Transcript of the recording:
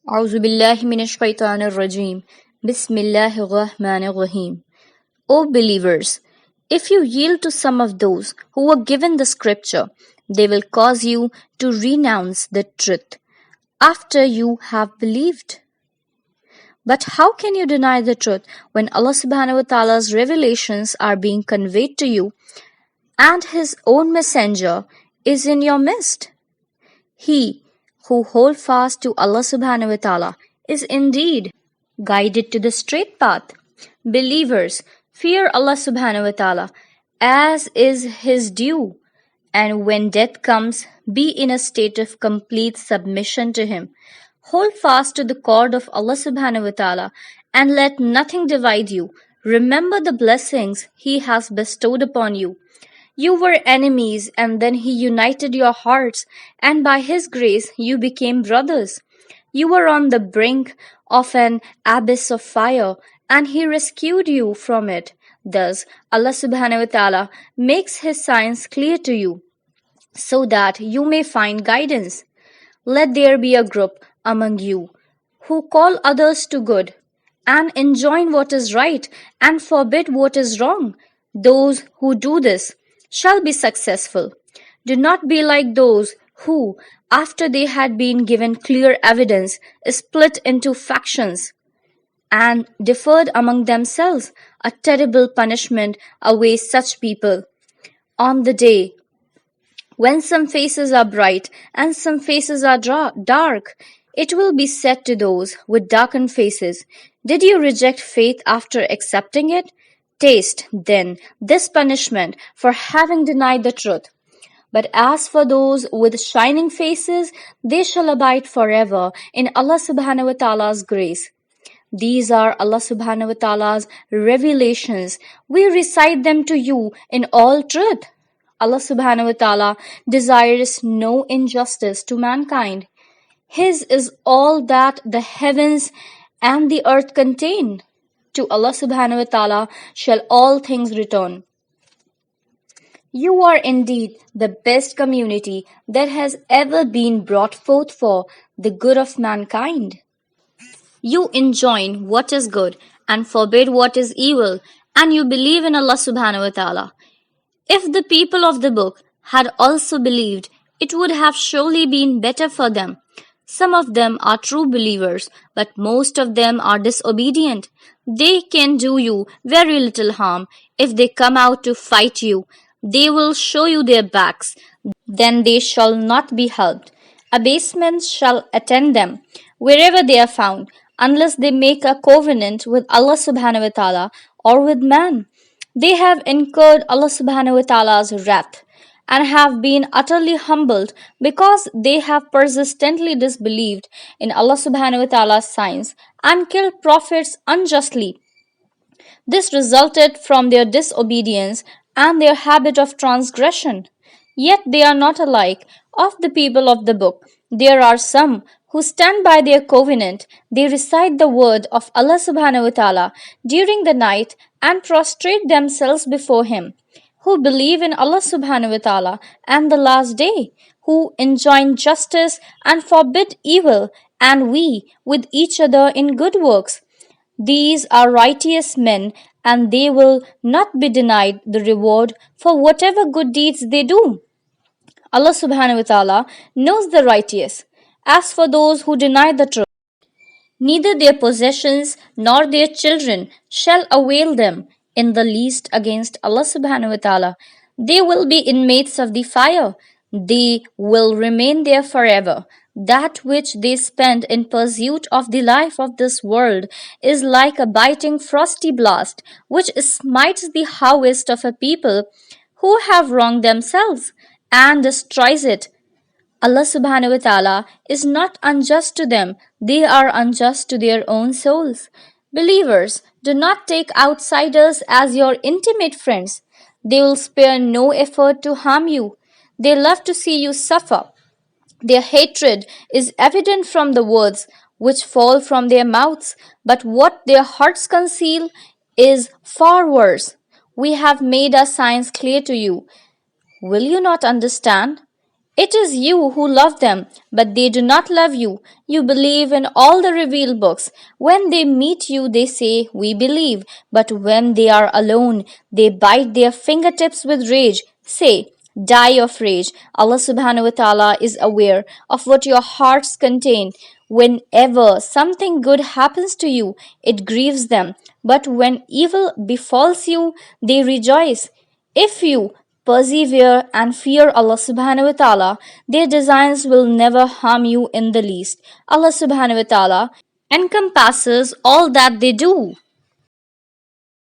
أعوذ بالله من الشيطان الرجيم. بسم الله الرحمن الرحيم. O believers, if you yield to some of those who were given the scripture, they will cause you to renounce the truth after you have believed. But how can you deny the truth when Allah subhanahu wa ta'ala's revelations are being conveyed to you and His own messenger is in your midst? He who hold fast to Allah subhanahu wa ta'ala is indeed guided to the straight path. Believers, fear Allah subhanahu wa ta'ala as is His due, and when death comes, be in a state of complete submission to Him. Hold fast to the cord of Allah subhanahu wa ta'ala and let nothing divide you. Remember the blessings He has bestowed upon you. You were enemies, and then He united your hearts, and by His grace you became brothers. You were on the brink of an abyss of fire, and He rescued you from it. Thus, Allah subhanahu wa ta'ala makes His signs clear to you, so that you may find guidance. Let there be a group among you who call others to good, and enjoin what is right, and forbid what is wrong. Those who do this shall be successful. Do not be like those who, after they had been given clear evidence, split into factions and differed among themselves. A terrible punishment awaits such people. On the day when some faces are bright and some faces are dark, it will be said to those with darkened faces, "Did you reject faith after accepting it? Taste, then, this punishment for having denied the truth. But as for those with shining faces, they shall abide forever in Allah subhanahu wa ta'ala's grace." These are Allah subhanahu wa ta'ala's revelations. We recite them to you in all truth. Allah subhanahu wa ta'ala desires no injustice to mankind. His is all that the heavens and the earth contain. To Allah subhanahu wa ta'ala shall all things return. You are indeed the best community that has ever been brought forth for the good of mankind. You enjoin what is good and forbid what is evil, and you believe in Allah subhanahu wa ta'ala. If the people of the book had also believed, it would have surely been better for them. Some of them are true believers, but most of them are disobedient. They can do you very little harm. If they come out to fight you, they will show you their backs. Then they shall not be helped. Abasement shall attend them wherever they are found, unless they make a covenant with Allah subhanahu wa ta'ala or with man. They have incurred Allah subhanahu wa ta'ala's wrath and have been utterly humbled because they have persistently disbelieved in Allah subhanahu wa ta'ala's signs and killed prophets unjustly. This resulted from their disobedience and their habit of transgression. Yet they are not alike of the people of the book. There are some who stand by their covenant. They recite the word of Allah subhanahu wa ta'ala during the night and prostrate themselves before Him, who believe in Allah subhanahu wa ta'ala and the last day, who enjoin justice and forbid evil, and we with each other in good works. These are righteous men, and they will not be denied the reward for whatever good deeds they do. Allah subhanahu wa ta'ala knows the righteous. As for those who deny the truth, neither their possessions nor their children shall avail them in the least against Allah subhanahu wa ta'ala. They will be inmates of the fire. They will remain there forever. That which they spend in pursuit of the life of this world is like a biting frosty blast which smites the harvest of a people who have wronged themselves and destroys it. Allah subhanahu wa ta'ala is not unjust to them, they are unjust to their own souls. Believers, do not take outsiders as your intimate friends. They will spare no effort to harm you. They love to see you suffer. Their hatred is evident from the words which fall from their mouths, but what their hearts conceal is far worse. We have made our signs clear to you. Will you not understand? It is you who love them, but they do not love you. You believe in all the revealed books. When they meet you, they say, "We believe," but when they are alone, they bite their fingertips with rage. Say, "Die of rage." Allah subhanahu wa ta'ala is aware of what your hearts contain. Whenever something good happens to you, it grieves them, but when evil befalls you, they rejoice. If you persevere and fear Allah subhanahu wa ta'ala, their designs will never harm you in the least. Allah subhanahu wa ta'ala encompasses all that they do.